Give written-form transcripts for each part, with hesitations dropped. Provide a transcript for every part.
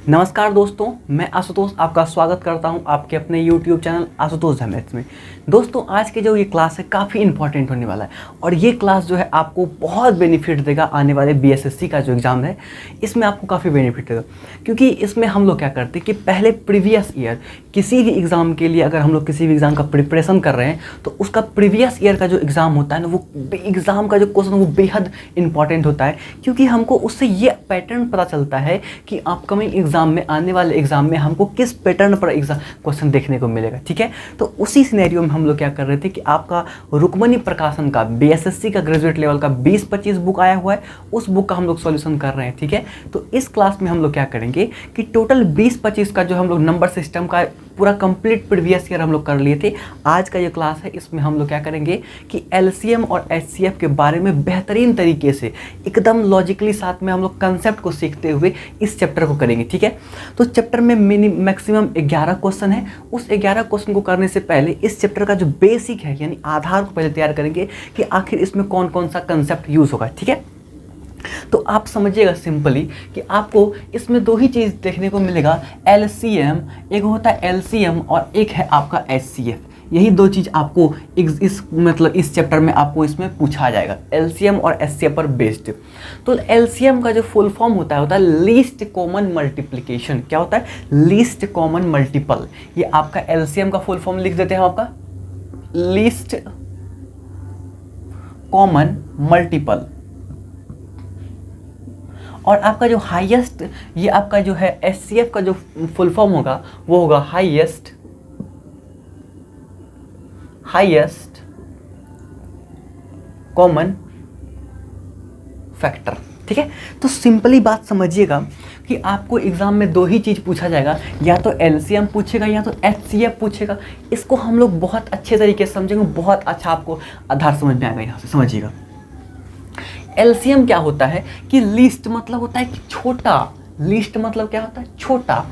नमस्कार दोस्तों, मैं आशुतोष आपका स्वागत करता हूं आपके अपने YouTube चैनल आशुतोष मैथ्स में। दोस्तों, आज के जो ये क्लास है काफ़ी इंपॉर्टेंट होने वाला है और ये क्लास जो है आपको बहुत बेनिफिट देगा। आने वाले BSSC का जो एग्ज़ाम है इसमें आपको काफ़ी बेनिफिट देगा, क्योंकि इसमें हम लोग क्या करते हैं कि पहले प्रीवियस ईयर किसी भी एग्ज़ाम के लिए अगर हम लोग किसी भी एग्ज़ाम का प्रिपरेशन कर रहे हैं तो उसका प्रीवियस ईयर का जो एग्ज़ाम होता है ना, वो एग्ज़ाम का जो क्वेश्चन वो बेहद इंपॉर्टेंट होता है, क्योंकि हमको उससे ये पैटर्न पता चलता है कि अपकमिंग एग्ज़ाम में, आने वाले एग्ज़ाम में हमको किस पैटर्न पर एग्ज़ाम क्वेश्चन देखने को मिलेगा। ठीक है, तो उसी सिनेरियो में हम लोग क्या कर रहे थे कि आपका रुक्मणी प्रकाशन का BSSC का ग्रेजुएट लेवल का 20-25 बुक आया हुआ है, उस बुक का हम लोग सॉल्यूशन कर रहे हैं। ठीक है, तो इस क्लास में हम लोग क्या करेंगे कि टोटल 20-25 का जो हम लोग नंबर सिस्टम का पूरा कंप्लीट प्रीवियस ईयर हम लोग कर लिए थे। आज का ये क्लास है, इसमें हम लोग क्या करेंगे कि LCM और HCF के बारे में बेहतरीन तरीके से एकदम लॉजिकली साथ में हम लोग कंसेप्ट को सीखते हुए इस चैप्टर को करेंगे। ठीक है, तो चैप्टर में मैक्सिमम 11 क्वेश्चन है। उस 11 क्वेश्चन को करने से पहले इस चैप्टर का जो बेसिक है यानी आधार को पहले तैयार करेंगे कि आखिर इसमें कौन कौन सा कंसेप्ट यूज़ होगा। ठीक है, तो आप समझिएगा सिंपली कि आपको इसमें दो ही चीज़ देखने को मिलेगा, LCM, एक होता है LCM और एक है आपका HCF। यही दो चीज़ आपको इस चैप्टर में आपको इसमें पूछा जाएगा, LCM और HCF पर बेस्ड। तो LCM का जो फुल फॉर्म होता है लीस्ट कॉमन मल्टीप्लिकेशन। क्या होता है? Least common multiple. ये आपका LCM का फुल फॉर्म लिख देते हैं, आपका लीस्ट कॉमन मल्टीपल। और आपका जो हाईएस्ट, ये आपका जो है HCF का जो फुल फॉर्म होगा वो होगा हाईएस्ट कॉमन फैक्टर। ठीक है, तो सिंपली बात समझिएगा कि आपको एग्जाम में दो ही चीज़ पूछा जाएगा, या तो LCM पूछेगा या तो HCF पूछेगा। इसको हम लोग बहुत अच्छे तरीके से समझेंगे, बहुत अच्छा आपको आधार समझ में आएगा। यहाँ से समझिएगा, LCM क्या होता है कि लीस्ट मतलब होता है कि छोटा, लीस्ट मतलब क्या होता है? छोटा।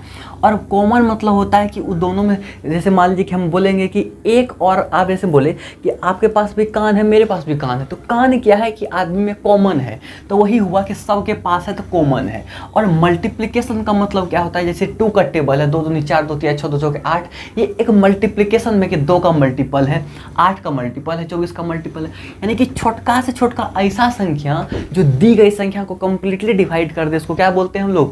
और कॉमन मतलब होता है कि उन दोनों में, जैसे मान लीजिए कि हम बोलेंगे कि एक, और आप ऐसे बोले कि आपके पास भी कान है, मेरे पास भी कान है, तो कान क्या है कि आदमी में कॉमन है, तो वही हुआ कि सबके पास है तो कॉमन है। और मल्टीप्लिकेशन का मतलब क्या होता है? जैसे 2 का टेबल है, 2 दूनी 4, 2 3 6, 2 चौके 8, ये एक मल्टीप्लिकेशन में कि 2 का मल्टीपल है, 8 का मल्टीपल है, 24 का मल्टीपल है। यानी कि छोटका से छोटका ऐसा संख्या जो दी गई संख्या को कंप्लीटली डिवाइड कर दे, उसको क्या बोलते हैं हम लोग?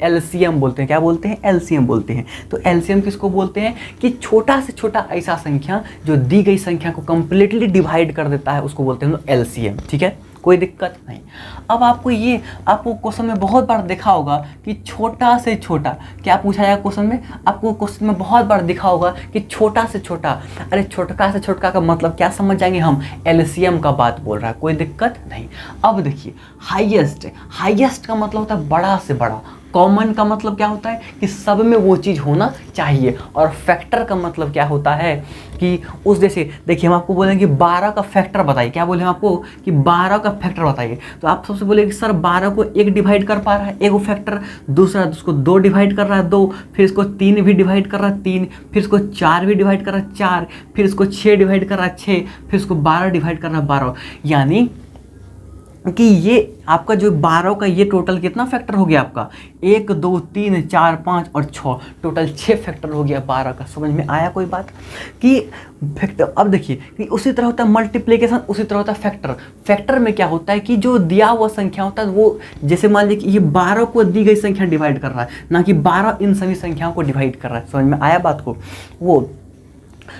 LCM बोलते हैं। क्या बोलते हैं? LCM बोलते हैं। तो LCM किसको बोलते हैं कि छोटा से छोटा ऐसा संख्या जो दी गई संख्या को कंप्लीटली डिवाइड कर देता है, उसको बोलते हैं हम लोग LCM। ठीक है, कोई दिक्कत नहीं। अब आपको क्वेश्चन में बहुत बार देखा होगा कि छोटा से छोटा, क्या पूछा जाएगा क्वेश्चन में? आपको क्वेश्चन में बहुत बार दिखा होगा कि छोटा से छोटा। अरे छोटका से छोटका का मतलब क्या समझ जाएंगे हम? LCM का बात बोल रहा है, कोई दिक्कत नहीं। अब देखिए, हाईएस्ट का मतलब होता है बड़ा से बड़ा। कॉमन का मतलब क्या होता है कि सब में वो चीज़ होना चाहिए। और फैक्टर का मतलब क्या होता है कि उस, जैसे देखिए हम आपको बोलेंगे 12 का फैक्टर बताइए। क्या बोले हम आपको कि 12 का फैक्टर बताइए, तो आप सबसे बोलेंगे सर 12 को 1 डिवाइड कर पा रहा है, एक वो फैक्टर, दूसरा उसको 2 डिवाइड कर रहा है, 2, फिर इसको 3 भी डिवाइड कर रहा है, 3, फिर इसको 4 भी डिवाइड कर रहा है, 4, फिर इसको 6 डिवाइड कर रहा है, 6, फिर इसको 12 डिवाइड कर रहा है, 12। यानी कि ये आपका जो 12 का ये टोटल कितना फैक्टर हो गया आपका? 1 2 3 4 5 और 6, टोटल 6 फैक्टर हो गया 12 का। समझ में आया कोई बात कि फैक्टर? अब देखिए कि उसी तरह होता है मल्टीप्लिकेशन, उसी तरह होता है फैक्टर। फैक्टर में क्या होता है कि जो दिया हुआ संख्या होता है वो, जैसे मान लीजिए कि ये 12 को दी गई संख्या डिवाइड कर रहा है, ना कि 12 इन सभी संख्याओं को डिवाइड कर रहा है। समझ में आया बात को? वो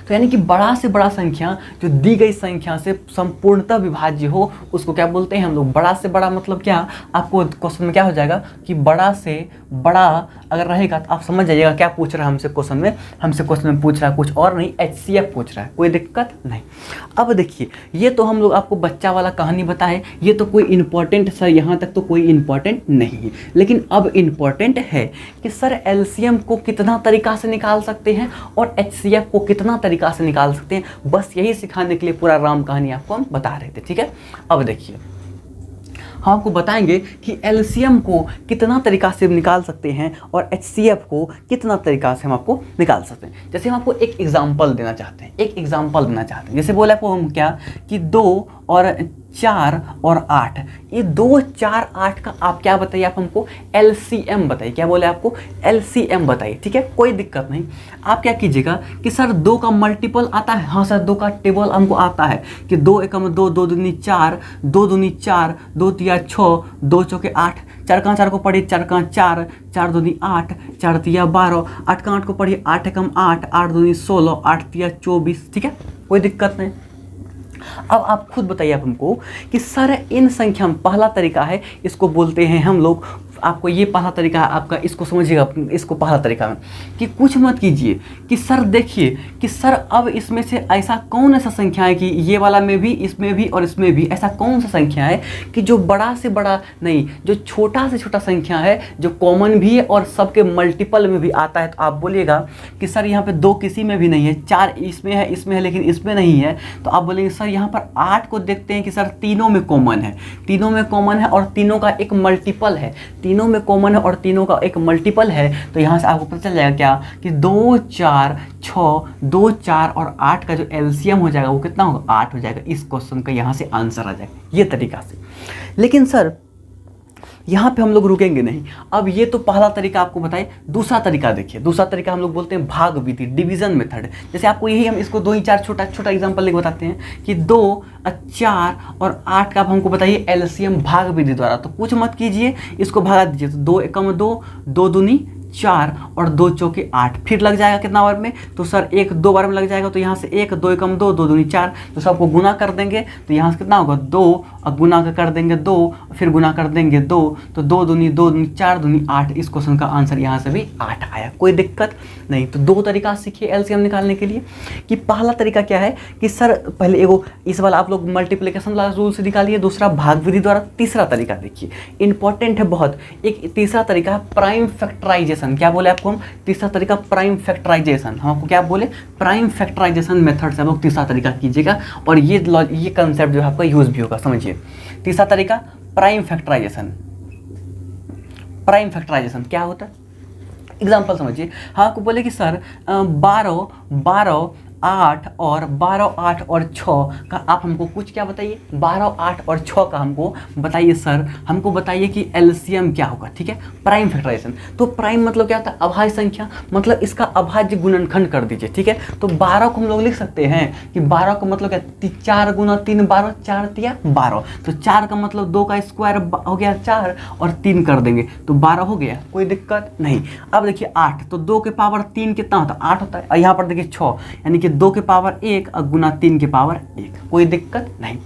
तो यानी कि बड़ा से बड़ा संख्या जो दी गई संख्या से संपूर्णतः विभाज्य हो, उसको क्या बोलते हैं हम लोग? बड़ा से बड़ा मतलब क्या? आपको क्वेश्चन में क्या हो जाएगा कि बड़ा से बड़ा अगर रहेगा तो आप समझ जाइएगा क्या पूछ रहा है हमसे क्वेश्चन में। हमसे क्वेश्चन में पूछ रहा है कुछ और नहीं, HCF पूछ रहा है, कोई दिक्कत नहीं। अब देखिए, ये तो हम लोग आपको बच्चा वाला कहानी बताए, ये तो कोई इंपॉर्टेंट, सर यहाँ तक तो कोई इंपॉर्टेंट नहीं है। लेकिन अब इंपॉर्टेंट है कि सर LCM को कितना तरीका से निकाल सकते हैं और HCF को कितना तरीका से निकाल सकते हैं। बस यही सिखाने के लिए पूरा राम कहानी आपको हम बता रहे थे। ठीक है, अब देखिए हम आपको बताएंगे कि LCM को कितना तरीका से निकाल सकते हैं और HCF को कितना तरीका से हम आपको निकाल सकते हैं। जैसे हम आपको एक एग्जांपल देना चाहते हैं, जैसे बोला आपको हम क्या कि 2 और 4 और 8, ये 2, 4, 8 का आप क्या बताइए, आप हमको LCM बताइए। क्या बोले आपको? LCM बताइए, ठीक है, कोई दिक्कत नहीं। आप क्या कीजिएगा कि सर 2 का मल्टीपल आता है? हाँ सर 2 का टेबल हमको आता है कि 2 एकम 2, 2 दूनी 4, 2 दूनी 4, 2 तिया 6, 2 चौके 8, 4 का 4 को पढ़िए 4 का 4, 4 दूनी 8, 4 तिया 12, 8 का 8 को पढ़िए 8 एकम 8, 8 दूनी 16, 8 तिया 24, ठीक है, कोई दिक्कत नहीं। अब आप खुद बताइए आप हमको कि सर इन संख्या में पहला तरीका है, इसको बोलते हैं हम लोग, आपको ये पहला तरीका है आपका, इसको समझिएगा, इसको पहला तरीका में कि कुछ मत कीजिए कि सर देखिए कि सर अब इसमें से ऐसा कौन सा संख्या है कि ये वाला में भी, इसमें भी और इसमें भी ऐसा कौन सा संख्या है कि जो बड़ा से बड़ा नहीं, जो छोटा से छोटा संख्या है, जो कॉमन भी है और सबके मल्टीपल में भी आता है। तो आप बोलिएगा कि सर यहाँ पे 2 किसी में भी नहीं है, 4 इसमें है लेकिन इसमें नहीं है। तो आप बोलेंगे सर यहाँ पर 8 को देखते हैं कि सर तीनों में कॉमन है, तीनों में कॉमन है और तीनों का एक मल्टीपल है, तीनों में कॉमन है और तीनों का एक मल्टीपल है। तो यहाँ से आपको पता चल जाएगा क्या कि 2, 4, 6, 2, 4 और 8 का जो LCM हो जाएगा वो कितना होगा? 8 हो जाएगा। इस क्वेश्चन का यहाँ से आंसर आ जाएगा ये तरीका से। लेकिन सर यहाँ पे हम लोग रुकेंगे नहीं। अब ये तो पहला तरीका आपको बताए, दूसरा तरीका देखिए। दूसरा तरीका हम लोग बोलते हैं भाग विधि, डिवीजन मेथड। जैसे आपको यही हम इसको 2 ही 4 छोटा छोटा एग्जांपल लेके बताते हैं कि 2, 4 और 8 का आप हमको बताइए LCM भाग विधि द्वारा। तो कुछ मत कीजिए, इसको भगा दीजिए। तो 2 एकम 2, 2 दूनी 4 और 2 चौके 8, फिर लग जाएगा कितना बार में? तो सर 1 2 बार में लग जाएगा। तो यहाँ से 1, 2 एकम 2, 2 दूनी 4, तो सबको गुना कर देंगे। तो यहाँ से कितना होगा? 2 और गुना कर देंगे 2, फिर गुना कर देंगे 2, तो 2 दूनी 2 दूनी 4 दूनी 8। इस क्वेश्चन का आंसर यहाँ से भी 8 आया, कोई दिक्कत नहीं। तो 2 तरीका सीखिए LCM निकालने के लिए। कि पहला तरीका क्या है कि सर पहले एगो इस वाला आप लोग मल्टीप्लिकेशन वाला रूल से निकालिए, दूसरा भाग विधि द्वारा। तीसरा तरीका देखिए, इंपॉर्टेंट है बहुत, एक तीसरा तरीका है प्राइम फैक्टराइजेशन। क्या बोले आपको हम? तीसरा तरीका प्राइम फैक्टराइजेशन। हम आपको क्या बोले? प्राइम फैक्टराइजेशन मेथड से आप लोग तीसरा तरीका कीजिएगा और ये कंसेप्ट जो है आपका यूज भी होगा। समझिए तीसरा तरीका प्राइम फैक्टराइजेशन। प्राइम फैक्टराइजेशन क्या होता है? एग्जाम्पल समझिए। हाँ आपको बोले कि सर 12, 12, 8 और 12, 8 और 6 का आप हमको कुछ क्या बताइए? 12, 8 और 6 का हमको बताइए सर, हमको बताइए कि LCM क्या होगा। ठीक है, प्राइम फैक्टराइजेशन। तो प्राइम मतलब क्या होता है? अभाज्य संख्या, मतलब इसका अभाज्य गुणनखंड कर दीजिए। ठीक है, तो 12 को हम लोग लिख सकते हैं कि 12 का मतलब क्या? 4 गुना 3 12, 4 तिया 12। तो 4 का मतलब 2 का स्क्वायर हो गया 4 और 3 कर देंगे तो 12 हो गया, कोई दिक्कत नहीं। अब देखिए 8, तो 2 के पावर 3 कितना होता है? 8 होता है। और यहाँ पर देखिए 6, यानी कि 2 के पावर 1 और गुना 3 के पावर 1, कोई दिक्कत नहीं।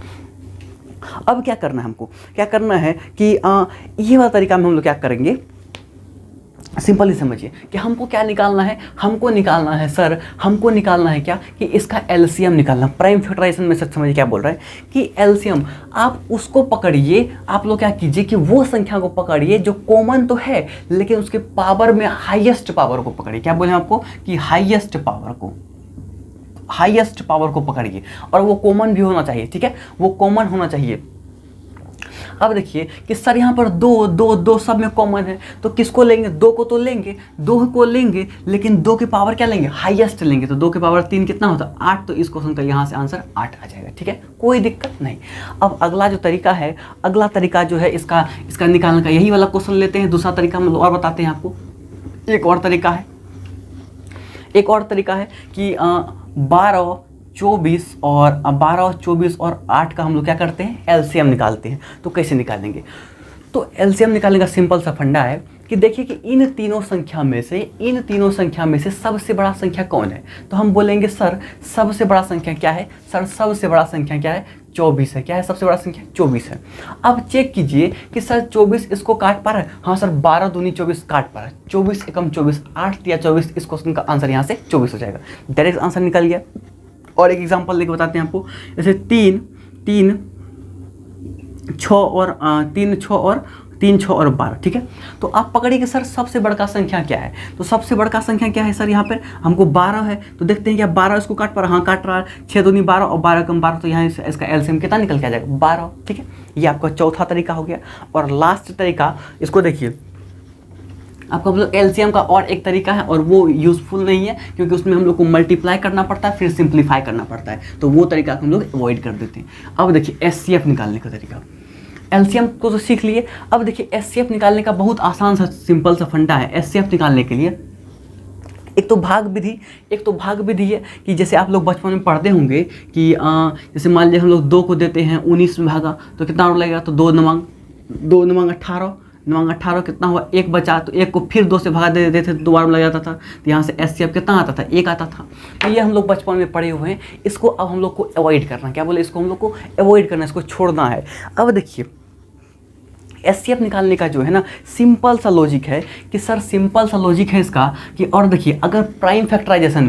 अब क्या करना है हमको? क्या करना है कि ये वाला तरीका में हम लोग क्या करेंगे, सिंपली समझिए कि हमको क्या निकालना है? हमको निकालना है सर, हमको निकालना है क्या कि इसका LCM निकालना। प्राइम फैक्टराइजेशन में सर समझिए क्या बोल रहा है कि LCM आप उसको पकड़िए, आप लोग क्या कीजिए कि वो संख्या को पकड़िए जो कॉमन तो है लेकिन उसके पावर में हाईएस्ट पावर को पकड़िए। क्या बोले आपको कि हाईएस्ट पावर को पकड़िए और वो कॉमन भी होना चाहिए। ठीक है, वो कॉमन होना चाहिए। अब देखिए कि सर यहाँ पर 2 2 2 सब में कॉमन है, तो किसको लेंगे? 2 को तो लेंगे, 2 को लेंगे, लेकिन 2 के पावर क्या लेंगे? हाईएस्ट लेंगे। तो 2 के पावर 3 कितना होता है? 8। तो इस क्वेश्चन का यहाँ से आंसर 8 आ जाएगा। ठीक है, कोई दिक्कत नहीं। अब अगला जो तरीका है, अगला तरीका जो है इसका निकालने का, यही वाला क्वेश्चन लेते हैं। दूसरा तरीका हम और बताते हैं आपको। एक और तरीका है कि 12, 24 और 8 का हम लोग क्या करते हैं? LCM निकालते हैं। तो कैसे निकालेंगे? तो LCM निकालने का सिंपल सा फंडा है कि देखिए कि इन तीनों संख्या में से सबसे बड़ा संख्या कौन है? तो हम बोलेंगे सर सबसे बड़ा संख्या क्या है? सर सबसे बड़ा संख्या क्या है? 24 है। क्या है सबसे बड़ा संख्या? 24 है। अब चेक कीजिए कि सर 24 इसको काट पा रहा है? हाँ सर 12 दूनी 24 काट पा रहा है। 24 एकम 24, 8 या 24। इस क्वेश्चन का आंसर यहाँ से 24 हो जाएगा। डायरेक्ट आंसर निकल गया। और एक एग्जांपल लेके बताते हैं आपको। जैसे 3, 6 और 12। ठीक है, तो आप पकड़िए कि सर सबसे बड़ा संख्या क्या है? तो सबसे बड़ा संख्या क्या है सर? यहाँ पर हमको 12 है। तो देखते हैं क्या 12 इसको काट पा रहा है? हाँ काट रहा है। 6 दूनी 12 और 12 कम 12, तो यहाँ इसका LCM कितना निकल के आ जाएगा? 12। ठीक है, ये आपका चौथा तरीका हो गया। और लास्ट तरीका इसको देखिए, आपका हम लोग एलसीएम का और एक तरीका है और वो यूज़फुल नहीं है, क्योंकि उसमें हम लोग को मल्टीप्लाई करना पड़ता है फिर सिंप्लीफाई करना पड़ता है, तो वो तरीका हम लोग अवॉइड कर देते हैं। अब देखिए एचसीएफ निकालने का तरीका, एलसीएम को तो सीख लिए, अब देखिए एचसीएफ निकालने का बहुत आसान सा सिंपल सा फंडा है। एचसीएफ निकालने के लिए एक तो भाग विधि है कि जैसे आप लोग बचपन में पढ़ते होंगे कि जैसे मान लीजिए हम लोग 2 को देते हैं 19 में भागा तो कितना लगेगा, तो 2 नवांग 18, नवांग 18 कितना हुआ, 1 बचा, तो 1 को फिर 2 से भगा दे देते थे तो दोबारा लग जाता था, तो यहाँ से एचसीएफ कितना आता था, 1 आता था। तो ये हम लोग बचपन में पढ़े हुए हैं, इसको अब हम लोग को अवॉइड करना, क्या बोले, इसको हम लोग को अवॉइड करना, इसको छोड़ना है। अब देखिए एचसीएफ निकालने का जो है ना सिंपल सा लॉजिक है कि सर सिंपल सा लॉजिक है इसका कि, और देखिए अगर प्राइम फैक्टराइजेशन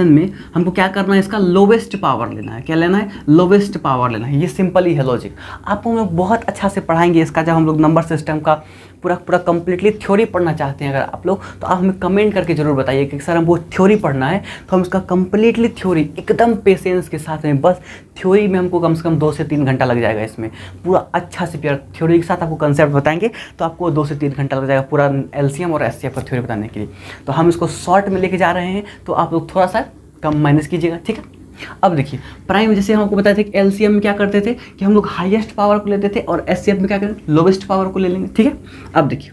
में हमको क्या करना है, इसका लोवेस्ट पावर लेना है, क्या लेना है, लोवेस्ट पावर लेना है। ये सिंपल ही है लॉजिक, आपको हम लोग बहुत अच्छा से पढ़ाएंगे इसका, जब हम लोग नंबर सिस्टम का पूरा कंप्लीटली थ्योरी पढ़ना चाहते हैं अगर आप लोग, तो आप हमें कमेंट करके जरूर बताइए कि सर हमको थ्योरी पढ़ना है, तो हम इसका कंप्लीटली थ्योरी एकदम पेशेंस के साथ में, बस थ्योरी में हमको कम से कम 2 से 3 घंटा लग जाएगा, इसमें पूरा अच्छा से प्यार थ्योरी के साथ आपको कंसेप्ट बताएंगे, तो आपको 2 से 3 घंटा लग जाएगा पूरा एलसीएम और एचसीएफ का थ्योरी बताने के लिए। तो हम इसको शॉर्ट में लेके जा रहे हैं, तो आप लोग थोड़ा सा कम माइनस कीजिएगा, ठीक है। अब देखिए प्राइम, जैसे हम आपको बताए थे कि एलसीएम में क्या करते थे कि हम लोग हाईएस्ट पावर को लेते थे और एचसीएफ में क्या करें, लोवेस्ट पावर को ले लेंगे, ठीक है। अब देखिए,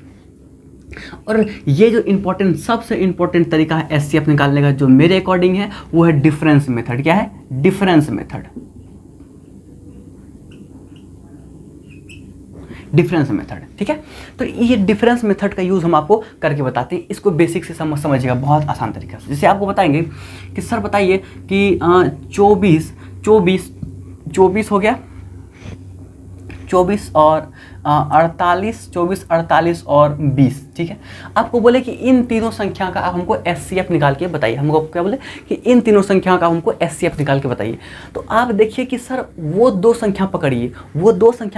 और ये जो सबसे इंपॉर्टेंट तरीका है एचसीएफ निकालने का जो मेरे अकॉर्डिंग है वो है डिफरेंस मेथड। क्या है, डिफरेंस मेथड। ठीक है। तो ये डिफरेंस मेथड का यूज़ हम आपको करके बताते हैं, इसको बेसिक से समझिएगा बहुत आसान तरीका से। जैसे आपको बताएंगे कि सर बताइए कि 24 हो गया, 24 और 48 और 20, ठीक है। आपको बोले कि इन तीनों संख्या का आप हमको एचसीएफ निकाल के बताइए, हमको क्या बोले कि इन तीनों संख्या का हमको एचसीएफ निकाल के बताइए। तो आप देखिए कि सर वो दो संख्या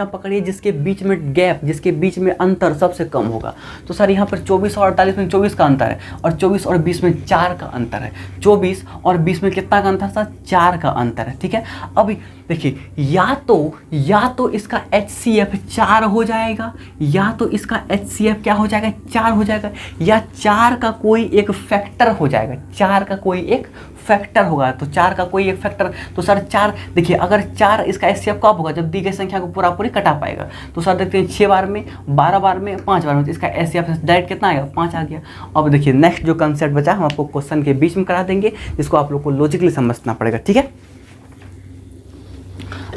पकड़िए जिसके बीच में गैप, जिसके बीच में अंतर सबसे कम होगा। तो सर यहाँ पर 24 और 48 में 24 का अंतर है और 24 और 20 में 4 का अंतर है। 24 और 20 में कितना का अंतर था, 4 का अंतर है, ठीक है। अब देखिए या तो इसका एचसीएफ 4 हो जाएगा, या तो इसका एचसीएफ क्या हो जाएगा, 4 हो जाएगा, या 4 का कोई एक फैक्टर हो जाएगा, 4 का कोई एक फैक्टर होगा। तो 4 का कोई एक फैक्टर, तो सर 4 देखिए, अगर 4 इसका एचसीएफ कब होगा, जब दी गई संख्या को पूरी कटा पाएगा। तो सर देखते हैं 6 बार में, 12 बार में, 5 बार में, तो इसका एचसीएफ डायरेक्ट कितना आएगा, 5 आ गया। अब देखिए नेक्स्ट जो कंसेप्ट बचा हम आपको क्वेश्चन के बीच में करा देंगे, जिसको आप लोग को लॉजिकली समझना पड़ेगा, ठीक है।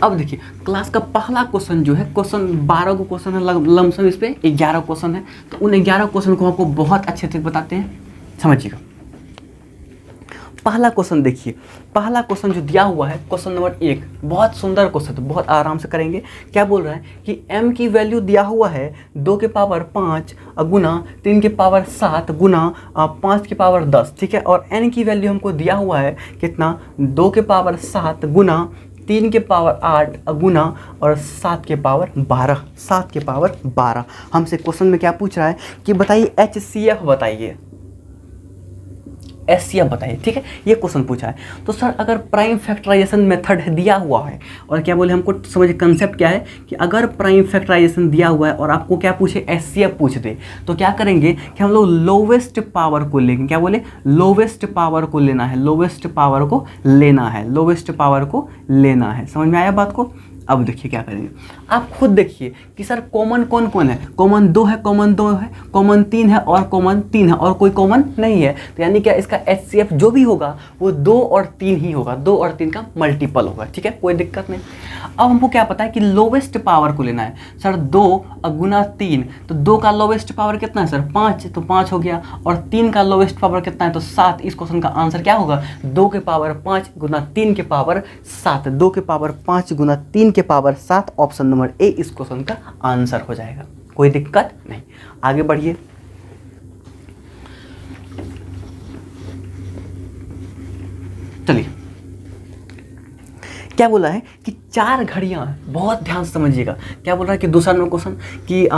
अब देखिए क्लास का पहला क्वेश्चन जो है, क्वेश्चन 12 को क्वेश्चन है, लमसम इस पे 11 क्वेश्चन है। तो उन 11 क्वेश्चन को आपको बहुत अच्छे से बताते हैं, समझिएगा। पहला क्वेश्चन देखिए, पहला क्वेश्चन जो दिया हुआ है क्वेश्चन नंबर 1, बहुत सुंदर क्वेश्चन, तो बहुत आराम से करेंगे। क्या बोल रहा है कि m की वैल्यू दिया हुआ है 2 के पावर 5 गुना 3 के पावर 7 गुना 5 के पावर 10, ठीक है। और n की वैल्यू हमको दिया हुआ है कितना, 2 के पावर 7 गुना 3 के पावर 8 गुना और 7 के पावर 12। हमसे क्वेश्चन में क्या पूछ रहा है कि बताइए एचसीएफ बताइए, एचसीएफ बताइए, ठीक है। ये क्वेश्चन पूछा है। तो सर अगर प्राइम फैक्टराइजेशन मेथड दिया हुआ है और क्या बोले हमको समझिए कंसेप्ट क्या है कि अगर प्राइम फैक्टराइजेशन दिया हुआ है और आपको क्या पूछे, एचसीएफ पूछ दे, तो क्या करेंगे कि हम लोग लोवेस्ट पावर को लेंगे। क्या बोले, लोवेस्ट पावर को लेना है, लोवेस्ट पावर को लेना है। समझ में आया बात को। अब देखिए क्या करेंगे, आप खुद देखिए कि सर कॉमन कौन कौन है, कॉमन 2 है, कॉमन 3 है और कॉमन 3 है और कोई कॉमन नहीं है। तो यानी क्या इसका एचसीएफ जो भी होगा वो 2 और 3 ही होगा, 2 और 3 का मल्टीपल होगा, ठीक है, कोई दिक्कत नहीं। अब हमको क्या पता है कि लोवेस्ट पावर को लेना है। सर 2 गुना 3, तो 2 का लोवेस्ट पावर कितना है सर, 5, तो 5 हो गया। और 3 का लोवेस्ट पावर कितना है, तो 7। इस क्वेश्चन का आंसर क्या होगा, 2 के पावर 5 गुना 3 के पावर 7, 2 के पावर 5 गुना 3 के पावर 7, ऑप्शन नंबर ए इस क्वेश्चन का आंसर हो जाएगा, कोई दिक्कत नहीं। आगे बढ़िए, चलिए क्या बोला है कि 4 घड़ियां, बहुत ध्यान से समझिएगा। क्या बोल रहा है कि दूसरा नंबर क्वेश्चन कि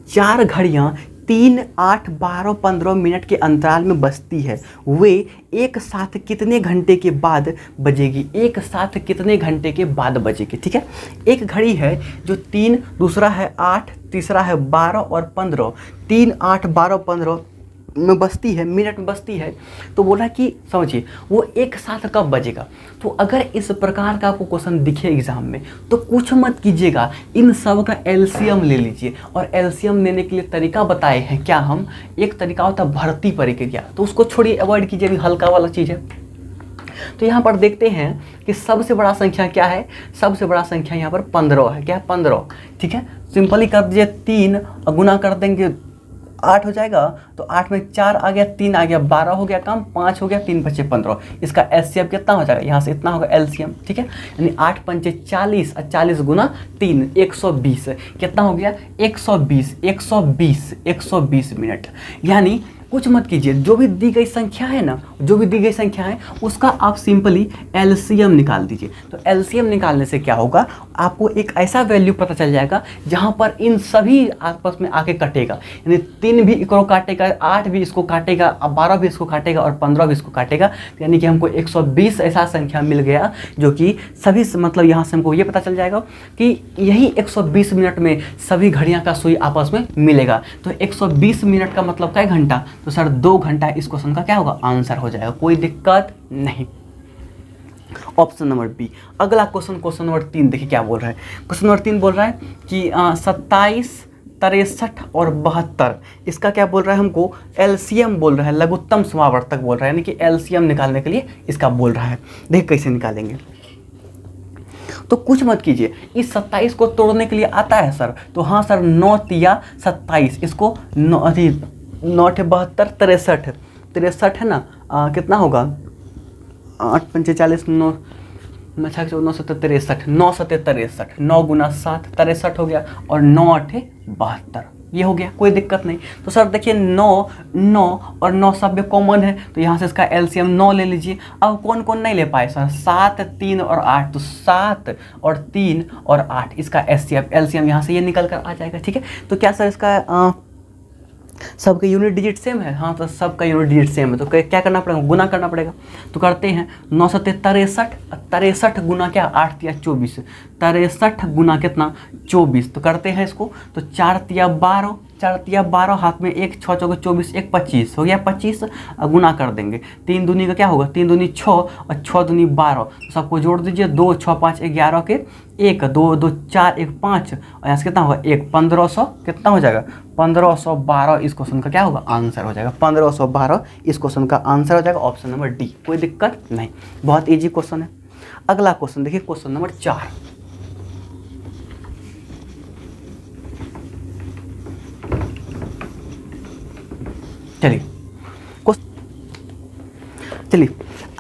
4 घड़ियां 3, 8, 12, 15 मिनट के अंतराल में बजती है वे एक साथ कितने घंटे के बाद बजेगी, एक साथ कितने घंटे के बाद बजेगी। ठीक है, एक घड़ी है जो 3, दूसरा है 8, तीसरा है 12 और 15, 3, 8, 12, 15 में बजती है, मिनट में बजती है। तो बोला कि समझिए वो एक साथ कब बजेगा। तो अगर इस प्रकार का आपको क्वेश्चन दिखे एग्जाम में तो कुछ मत कीजिएगा, इन सब का एलसीएम ले लीजिए। और एलसीएम लेने के लिए तरीका बताए हैं क्या हम, एक तरीका होता है भर्ती प्रक्रिया, तो उसको छोड़िए, अवॉइड कीजिए, अभी हल्का वाला चीज़ है। तो यहाँ पर देखते हैं कि सबसे बड़ा संख्या क्या है, सबसे बड़ा संख्या यहाँ पर 15 है। क्या है? 15। ठीक है, सिंपली कर दीजिए, 3 गुना कर देंगे 8 हो जाएगा, तो 8 में 4 आ गया, 3 आ गया, 12 हो गया काम, 5 हो गया, 3 बचे 15। इसका एलसीएम कितना हो जाएगा, यहाँ से इतना होगा एलसीएम। ठीक है, यानी 8 पंचे 40 और 40 गुना 3 120 कितना हो गया, 120 मिनट। यानी कुछ मत कीजिए, जो भी दी गई संख्या है ना, जो भी दी गई संख्या है उसका आप सिंपली एलसीएम निकाल दीजिए। तो एलसीएम निकालने से क्या होगा, आपको एक ऐसा वैल्यू पता चल जाएगा जहां पर इन सभी आपस में आके कटेगा। यानी 3 भी इसको काटेगा, 8 भी इसको काटेगा, 12 भी इसको काटेगा और 15 भी इसको काटेगा। यानी कि हमको 120 ऐसा संख्या मिल गया जो कि सभी, मतलब यहाँ से हमको ये पता चल जाएगा कि यही 120 मिनट में सभी घड़ियाँ का सुई आपस में मिलेगा। तो 120 मिनट का मतलब क्या घंटा, तो सर 2 घंटा इस क्वेश्चन का क्या होगा, आंसर हो जाएगा, कोई दिक्कत नहीं। Option number B. अगला क्वेश्चन नंबर 3 देखिए क्या बोल रहा है। क्वेश्चन नंबर 3 बोल रहा है कि 27, 63 और 72, इसका क्या बोल रहा है, हमको एलसीएम बोल रहा है, लघुत्तम समावर्तक बोल रहा है, यानी कि एलसीएम निकालने के लिए इसका बोल रहा है। देखिए कैसे निकालेंगे। तो कुछ मत कीजिए, इस 27 को तोड़ने के लिए आता है सर, तो हाँ सर 9 तिया 27, इसको 9 72 63 है ना, कितना होगा, 8 पंचे 40, 9 9 7 63, 9 7 63, 9 गुना 7 63 हो गया, और 9 8 72, ये हो गया, कोई दिक्कत नहीं। तो सर देखिए 9 9 और 9 सब में कॉमन है, तो यहाँ से इसका एलसीएम 9 ले लीजिए। अब कौन कौन नहीं ले पाए सर, 7, 3 और 8, तो 7 और 3 और 8, इसका एलसीएम यहाँ से ये निकल कर आ जाएगा। ठीक है, तो क्या सर इसका सबके यूनिट डिजिट सेम है, हाँ तो सबका यूनिट डिजिट सेम है, तो क्या करना पड़ेगा, गुना करना पड़ेगा। तो करते हैं 9 7 63, 63 गुना क्या, 8 तिया 24, 63 गुना कितना 24, तो करते हैं इसको, तो 4 तिया 12, 4 तिया 12, हाथ में 1, 6 चौके 24, 1 25 हो गया, 25 गुना कर देंगे, 3 दूनी का क्या होगा, 3 दूनी 6 और 6 दूनी 12, तो सबको जोड़ दीजिए, 2 6 5 11 के 1, 2 2 4 1 5, और यहाँ से कितना होगा 1, 1500 कितना हो जाएगा, 1512 इस क्वेश्चन का क्या होगा, आंसर हो जाएगा। 1512 इस क्वेश्चन का आंसर हो जाएगा, ऑप्शन नंबर डी, कोई दिक्कत नहीं, बहुत इजी क्वेश्चन है। अगला क्वेश्चन देखिए, क्वेश्चन नंबर 4। चलिए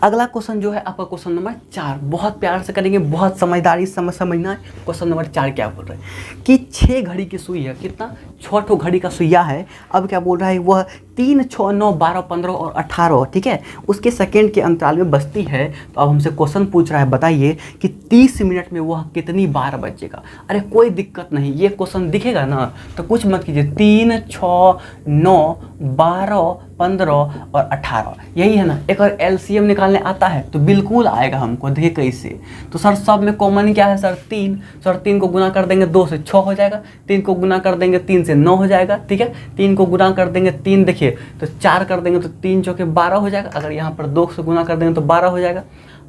अगला क्वेश्चन जो है आपका क्वेश्चन नंबर 4, बहुत प्यार से करेंगे, बहुत समझदारी समझना है। क्वेश्चन नंबर 4 क्या बोल रहा है कि 6 घड़ी की सुई है, कितना 6 ठो घड़ी का सुइया है। अब क्या बोल रहा है, वह 3, 6, 9, 12, 15 और 18, ठीक है, उसके सेकेंड के अंतराल में बजती है। तो अब हमसे क्वेश्चन पूछ रहा है, बताइए कि 30 मिनट में वह कितनी बार बजेगा। अरे कोई दिक्कत नहीं, ये क्वेश्चन दिखेगा ना तो कुछ मत कीजिए, 3, 6, 9, 12, 15 और 18, यही है ना। एक और एलसीएम निकालने आता है तो बिल्कुल आएगा हमको, देखिए कैसे। तो सर सब में कॉमन क्या है सर, 3, सर 3 को गुना कर देंगे 2 से 6 हो जाएगा, 3 को गुना कर देंगे 3 से 9 हो जाएगा, ठीक है। 3 को गुना कर देंगे 3, देखिए तो 4 कर देंगे तो 3 चौके 12 हो जाएगा। अगर यहाँ पर 2 से गुना कर देंगे तो 12 हो जाएगा।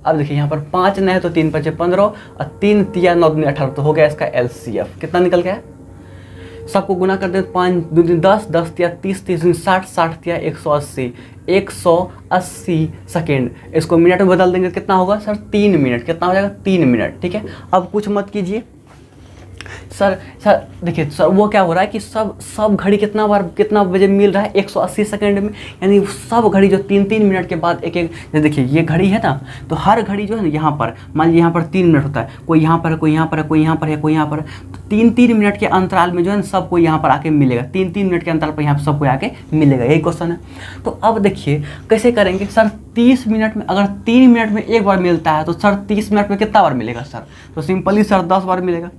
अब देखिए यहाँ पर 5 न है तो 3 5 15 और 3 तिया 9 दूनी 18, तो हो गया इसका एलसीएम। कितना निकल गया है, सबको गुना कर दें, 5 दूनी 10, 10 तिया 30, 30 दूनी 60, 60 तिया 180, 180 सेकेंड। इसको मिनट में बदल देंगे कितना होगा सर, 3 मिनट। कितना हो जाएगा, 3 मिनट, ठीक है। अब कुछ मत कीजिए सर देखिए सर वो क्या हो रहा है कि सब घड़ी कितना बजे मिल रहा है, 180 सेकंड में। यानी सब घड़ी जो 3-3 मिनट के बाद एक देखिए ये घड़ी है ना, तो हर घड़ी जो है ना यहाँ पर मान लीजिए यहाँ पर 3 मिनट होता है, कोई यहाँ पर है, कोई यहाँ पर है, कोई यहाँ पर है, कोई यहाँ पर है, तो 3-3 मिनट के अंतराल में जो है ना सबको यहाँ पर आके मिलेगा। 3-3 मिनट के अंतराल पर यहाँ पर सबको आके मिलेगा, यही क्वेश्चन है। तो अब देखिए कैसे करेंगे सर, 30 मिनट में अगर 3 मिनट में एक बार मिलता है तो सर 30 मिनट में कितना बार मिलेगा सर, तो सिंपली सर 10 बार मिलेगा।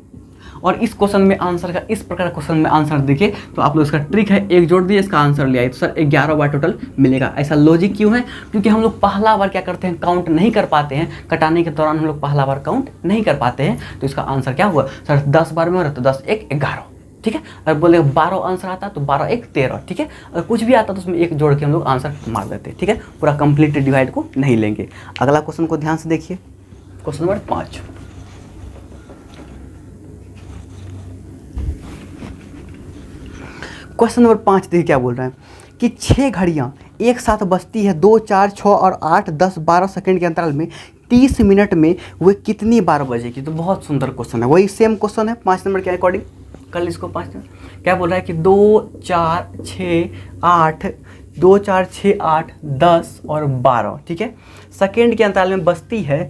और इस क्वेश्चन में आंसर का इस प्रकार क्वेश्चन में आंसर देखिए तो आप लोग इसका ट्रिक है, एक जोड़ दिए इसका आंसर ले आए तो सर 11 बार टोटल मिलेगा। ऐसा लॉजिक क्यों है? क्योंकि हम लोग पहला बार क्या करते हैं, काउंट नहीं कर पाते हैं, कटाने के दौरान हम लोग पहला बार काउंट नहीं कर पाते हैं, तो इसका आंसर क्या हुआ सर 10 बार में हो रहा है तो 10 1 11, ठीक है। अगर बोले 12 आंसर आता तो 12 1 13, ठीक है। अगर कुछ भी आता तो उसमें एक जोड़ के हम लोग आंसर मार देते हैं, ठीक है। पूरा कंप्लीट डिवाइड को नहीं लेंगे। अगला क्वेश्चन को ध्यान से देखिए, क्वेश्चन नंबर 5। क्वेश्चन नंबर 5 देखिए क्या बोल रहा है कि 6 घड़ियाँ एक साथ बजती है 2 4 6 और 8 10 12 सेकंड के अंतराल में 30 मिनट में वे कितनी बार बजेगी। तो बहुत सुंदर क्वेश्चन है, वही सेम क्वेश्चन है 5 नंबर के अकॉर्डिंग। कल इसको 5 क्या बोल रहा है कि 2 4 6 8 2 4 6 8 10 और 12, ठीक है, सेकेंड के अंतराल में बजती है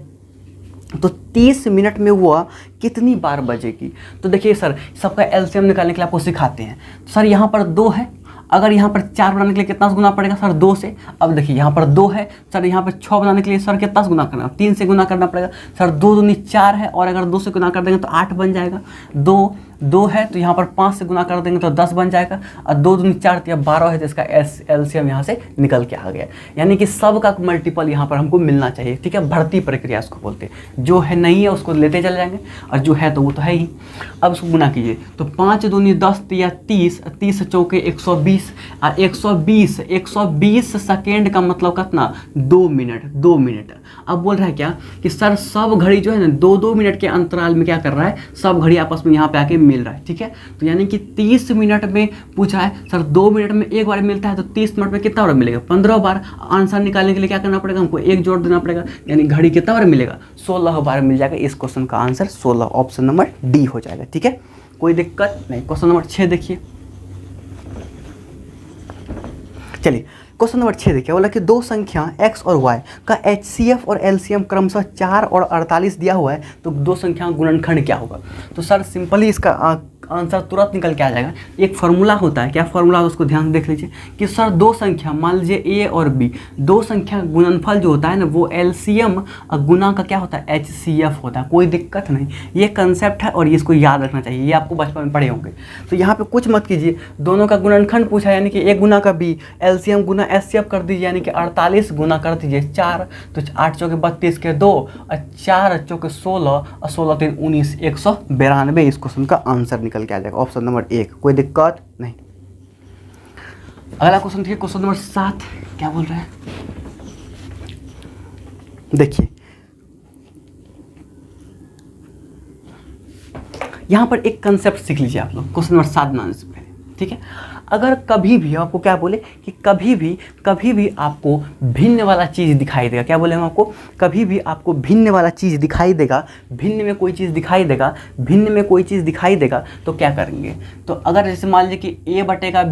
तो 30 मिनट में वह कितनी बार बजेगी। तो देखिए सर सबका एलसीएम निकालने के लिए आपको सिखाते हैं। तो सर यहाँ पर 2 है, अगर यहाँ पर 4 बनाने के लिए कितना से गुना पड़ेगा सर 2 से। अब देखिए यहाँ पर 2 है सर, यहाँ पर 6 बनाने के लिए सर कितना से गुना करना, 3 से गुना करना पड़ेगा सर। 2 दूनी 4 है और अगर 2 से गुना कर देंगे तो 8 बन जाएगा। 2 है तो यहाँ पर 5 से गुना कर देंगे तो 10 बन जाएगा और 2 दूनी 4 तो 12 है, तो इसका एलसीएम यहाँ से निकल के आ गया। यानी कि सब का मल्टीपल यहाँ पर हमको मिलना चाहिए, ठीक है। भर्ती प्रक्रिया इसको बोलते हैं, जो है नहीं है उसको लेते चले जाएंगे और जो है तो वो तो है ही। अब इसको गुना कीजिए तो 5 दूनी 10 या 30, 30 चौके 120 और 120 सेकेंड का मतलब कितना 2 मिनट। अब बोल रहा है क्या कि सर सब घड़ी जो है ना 2-2 मिनट के अंतराल में क्या कर रहा है, सब घड़ी आपस में यहाँ पे आके मिल रहा है, ठीक है। तो यानी कि 30 मिनट में पूछा है सर 2 मिनट में एक बार मिलता है तो 30 मिनट में कितना बार मिलेगा 15 बार। आंसर निकालने के लिए क्या करना पड़ेगा, हमको एक जोड़ देना पड़ेगा, यानी घड़ी कितना बार मिलेगा 16 बार मिल जाएगा। इस क्वेश्चन का आंसर 16, ऑप्शन नंबर डी हो जाएगा, ठीक है, कोई दिक्कत नहीं। क्वेश्चन नंबर 6 देखिए, चलिए क्वेश्चन नंबर 6 देखिए, बोला कि दो संख्या x और y का HCF और LCM क्रमशः 4 और 48 दिया हुआ है, तो दो संख्या गुणनखंड क्या होगा। तो सर सिंपली इसका आंसर तुरंत निकल के आ जाएगा। एक फार्मूला होता है, क्या फार्मूला है उसको ध्यान से देख लीजिए कि सर दो संख्या मान लीजिए a और b, दो संख्या गुणनफल जो होता है ना वो LCM और गुना का क्या होता है HCF होता है। कोई दिक्कत नहीं, ये कंसेप्ट है और ये इसको याद रखना चाहिए, ये आपको बचपन में पढ़े होंगे। तो यहाँ पे कुछ मत कीजिए, दोनों का गुणनखंड पूछा यानी कि a गुना का b, LCM गुना HCF कर दीजिए, यानी कि 48 गुना कर दीजिए 4, तो 8 चौके 32 के 2 और 4 चौके 16 और 16 3 19 192। इस क्वेश्चन का आंसर निकल क्या आ जाएगा, ऑप्शन नंबर 1, कोई दिक्कत नहीं। अगला क्वेश्चन देखिए, क्वेश्चन नंबर 7 क्या बोल रहे हैं देखिए, यहां पर एक कंसेप्ट सीख लीजिए आप लोग क्वेश्चन नंबर 7 बनाने से पहले, ठीक है। अगर कभी भी आपको क्या बोले कि कभी भी आपको भिन्न वाला चीज़ दिखाई देगा, क्या बोले हम आपको, कभी भी आपको भिन्न वाला चीज़ दिखाई देगा, भिन्न में कोई चीज़ दिखाई देगा तो क्या करेंगे। तो अगर जैसे मान लीजिए कि a बटेगा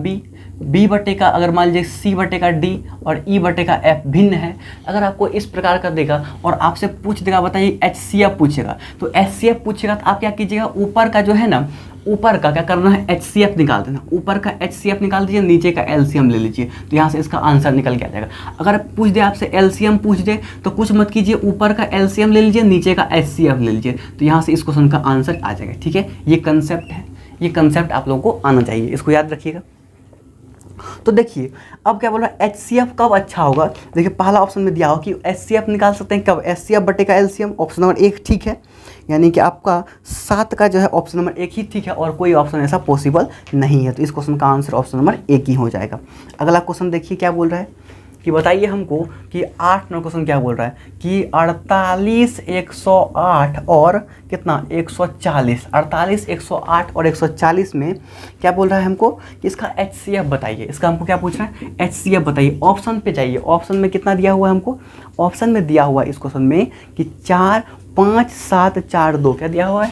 b बटेगा अगर मान लीजिए c बटेगा d और e बटेगा f भिन्न है, अगर आपको इस प्रकार का देगा और आपसे पूछ देगा बताइए HCF पूछेगा, तो HCF पूछेगा तो आप क्या कीजिएगा, ऊपर का जो है ना, ऊपर का क्या करना है HCF निकाल देना, ऊपर का HCF निकाल दीजिए, नीचे का LCM ले लीजिए, तो यहाँ से इसका आंसर निकल के आ जाएगा। अगर पूछ दे आपसे LCM पूछ दे तो कुछ मत कीजिए, ऊपर का LCM ले लीजिए, नीचे का HCF ले लीजिए, तो यहाँ से इस क्वेश्चन का आंसर आ जाएगा, ठीक है। ये कंसेप्ट है, ये कंसेप्ट आप लोगों को आना चाहिए, इसको याद रखिएगा। तो देखिए अब क्या बोल रहा है HCF कब अच्छा होगा, देखिए पहला ऑप्शन में दिया हो कि HCF निकाल सकते हैं कब, HCF बटेगा LCM, ऑप्शन नंबर 1 ठीक है, यानी कि आपका 7 का जो है ऑप्शन नंबर 1 ही ठीक है और कोई ऑप्शन ऐसा पॉसिबल नहीं है, तो इस क्वेश्चन का आंसर ऑप्शन नंबर 1 ही हो जाएगा। अगला क्वेश्चन देखिए क्या बोल रहा है कि बताइए हमको कि 8 नंबर क्वेश्चन क्या बोल रहा है कि 48 108 और कितना 140, 48 108 और 140 में क्या बोल रहा है हमको कि इसका HCF बताइए। इसका हमको क्या पूछ रहा है, HCF बताइए। ऑप्शन पे जाइए, ऑप्शन में कितना दिया हुआ है हमको, ऑप्शन में दिया हुआ है इस क्वेश्चन में कि 4 5 7 4 2, क्या दिया हुआ है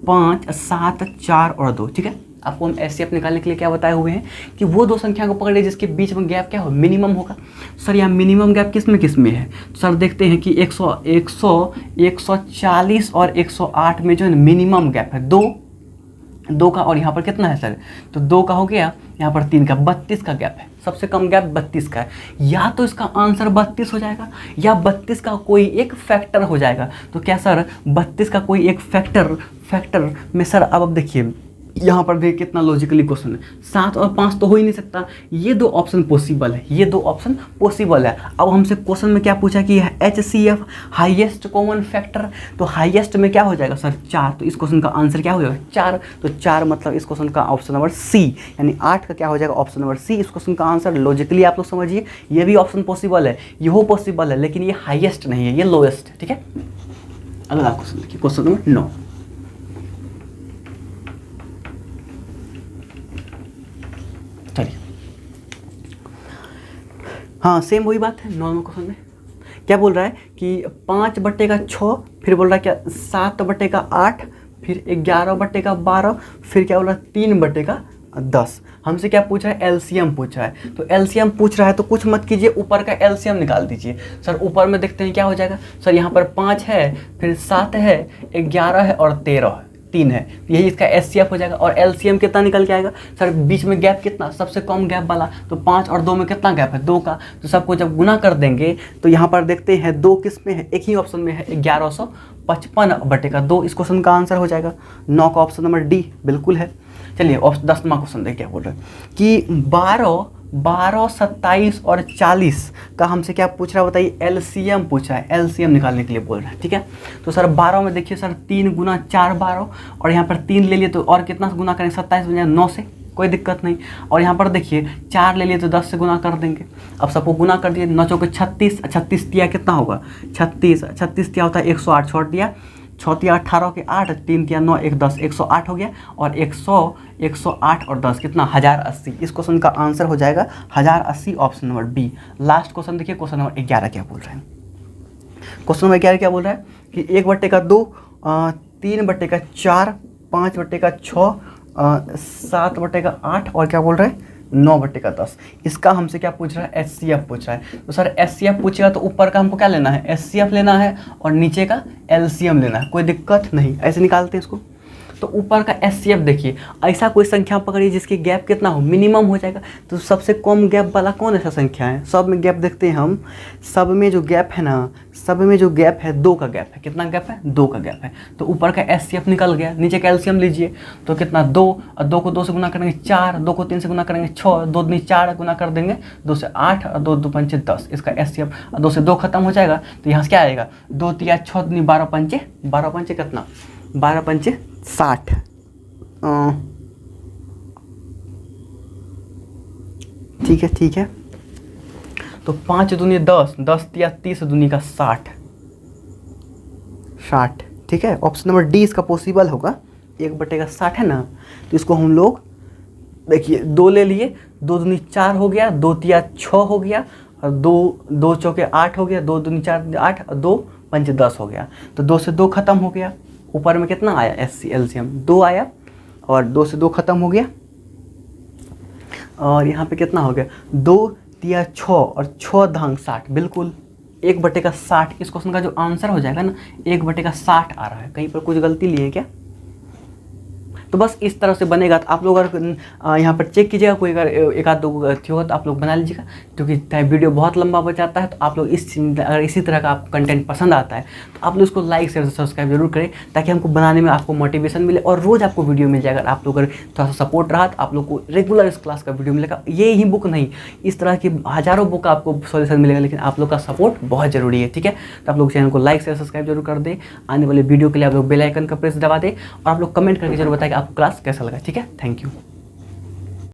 5 7 4 और 2, ठीक है। आपको हम HCF निकालने के लिए क्या बताए हुए हैं कि वो दो संख्या को पकड़िए जिसके बीच में गैप क्या हो, मिनिमम होगा। सर यहाँ मिनिमम गैप किस में है, तो सर देखते हैं कि 140 और 108 में जो है मिनिमम गैप है 2, 2 का, और यहाँ पर कितना है सर, तो 2 का हो गया, यहाँ पर 3 का, 32 का गैप है, सबसे कम गैप 32 का है। या तो इसका आंसर 32 हो जाएगा या 32 का कोई एक फैक्टर हो जाएगा। तो क्या सर 32 का कोई एक फैक्टर में सर, अब देखिए यहाँ पर भी कितना लॉजिकली क्वेश्चन है, 7 और 5 तो हो ही नहीं सकता, ये 2 ऑप्शन पॉसिबल है, ये 2 ऑप्शन पॉसिबल है। अब हमसे क्वेश्चन में क्या पूछा कि HCF हाईएस्ट कॉमन फैक्टर, तो हाईएस्ट में क्या हो जाएगा सर 4, तो इस क्वेश्चन का आंसर क्या हो जाएगा 4, तो 4 मतलब इस क्वेश्चन का ऑप्शन नंबर सी, यानी 8 का क्या हो जाएगा ऑप्शन नंबर सी इस क्वेश्चन का आंसर। लॉजिकली आप लोग समझिए, ये भी ऑप्शन पॉसिबल है, ये पॉसिबल है, लेकिन ये हाईएस्ट नहीं है, ये लोएस्ट है, ठीक है। अगला क्वेश्चन देखिए, क्वेश्चन नंबर 9। चलिए, हाँ सेम वही बात है, नॉर्मल क्वेश्चन में क्या बोल रहा है कि 5/6, फिर बोल रहा है क्या 7/8, फिर 11/12, फिर क्या बोल रहा है 3/10। हमसे क्या पूछ रहा है, एलसीएम पूछ रहा है। तो एलसीएम पूछ रहा है तो कुछ मत कीजिए, ऊपर का एलसीएम निकाल दीजिए। सर ऊपर में देखते हैं क्या हो जाएगा, सर यहाँ पर 5 है, फिर 7 है, 11 है और 13 3 है, यही इसका एचसीएफ हो जाएगा। और एलसीएम कितना निकल के आएगा सर, बीच में गैप कितना, सबसे कम गैप वाला, तो 5 और 2 में कितना गैप है 2 का, तो सबको जब गुना कर देंगे तो यहाँ पर देखते हैं 2 किस में है, एक ही ऑप्शन में है, 1155/2 इस क्वेश्चन का आंसर हो जाएगा। 9 का ऑप्शन नंबर डी बिल्कुल है। चलिए 10वां क्वेश्चन देखिए क्या बोल रहे हैं कि 12, 27 और 40 का हमसे क्या पूछ रहा है बताइए, एलसीएम पूछा है, एलसीएम निकालने के लिए बोल रहा है, ठीक है। तो सर 12 में देखिए सर 3 गुना 4 12, और यहाँ पर 3 ले लिए तो और कितना गुना करेंगे, 27 बन जाए 9 से, कोई दिक्कत नहीं। और यहाँ पर देखिए 4 ले लिए तो 10 से गुना कर देंगे। अब सबको गुना कर दिए, 9 चौके 36, 36 दिया कितना होगा 36 दिया होता है 108, छोड़ दिया 6 दिया 18 के 8, 3 दिया 9 1 10, 108 हो गया, और 108 और 10 कितना 1080। इस क्वेश्चन का आंसर हो जाएगा 1080 option number B. Last question देखिए, क्वेश्चन नंबर 11 क्या बोल रहे हैं। क्वेश्चन नंबर 11 क्या बोल रहा है कि 1/2, 3/4, 5/6, 7/8 और क्या बोल रहे हैं 9/10। इसका हमसे क्या पूछ रहा है, एचसीएफ पूछ रहा है। तो सर एचसीएफ पूछेगा तो ऊपर का हमको क्या लेना है, एचसीएफ लेना है, और नीचे का एलसीएम लेना है, कोई दिक्कत नहीं, ऐसे निकालते हैं इसको। तो ऊपर का एचसीएफ देखिए, ऐसा कोई संख्या पकड़िए जिसकी गैप कितना हो, मिनिमम हो जाएगा। तो सबसे कम गैप वाला कौन ऐसा संख्या है, सब में गैप देखते हैं हम, सब में जो गैप है ना, सब में जो गैप है 2 का गैप है, कितना गैप है 2 का गैप है। तो ऊपर का एचसीएफ निकल गया, नीचे का एलसीएम लीजिए, तो कितना 2, और 2 को 2 से गुना करेंगे 4, 2 को 3 से गुना करेंगे 6, 2 दूनी 4 गुना कर देंगे 2 से 8, और 2 2 पंचे 10 इसका एचसीएफ, और 2 से 2 खत्म हो जाएगा। तो यहाँ से क्या आएगा 2 3 6 दूनी 12 पंचे, 12 पंचे कितना 12 पंचे 60, ठीक है। तो 5 दूनी 10, 10 दिया 30 दूनी का 60, ठीक है। ऑप्शन नंबर डी इसका पॉसिबल होगा, 1/60 है ना, तो इसको हम लोग देखिए 2 ले लिए, 2 दूनी 4 हो गया, 2 तिया 6 हो गया, और 2 चौके 8 हो गया, 2 दूनी 4 8, और 2 पंचे 10 हो गया। तो 2 से 2 खत्म हो गया, ऊपर में कितना आया एलसीएम 2 आया, और 2 से 2 खत्म हो गया, और यहाँ पे कितना हो गया 2 तिया 6, और 6 धांग 60, बिल्कुल 1/60। इस क्वेश्चन का जो आंसर हो जाएगा ना 1/60 आ रहा है। कहीं पर कुछ गलती लिए क्या, तो बस इस तरह से बनेगा। तो आप लोग अगर यहाँ पर चेक कीजिएगा, कोई अगर एक आध 2 गलती हो तो आप लोग बना लीजिएगा, क्योंकि वीडियो बहुत लंबा हो जाता है। तो आप लोग अगर इसी तरह का आपको कंटेंट पसंद आता है तो आप लोग इसको लाइक शेयर सब्सक्राइब जरूर करें, ताकि हमको बनाने में आपको मोटिवेशन मिले और रोज़ आपको वीडियो मिल जाएगा। आप लोग अगर थोड़ा सा सपोर्ट रहा तो आप लोग को रेगुलर इस क्लास का वीडियो मिलेगा। ये ही बुक नहीं, इस तरह की हज़ारों बुक आपको सॉल्यूशन मिलेगा, लेकिन आप लोग का सपोर्ट बहुत ज़रूरी है, ठीक है। तो आप लोग चैनल को लाइक शेयर सब्सक्राइब जरूर कर दें। आने वाले वीडियो के लिए आप लोग बेल आइकन का प्रेस दबा दें, और आप लोग कमेंट करके जरूर बताएं कि आपको क्लास कैसा लगा, ठीक है। Thank you.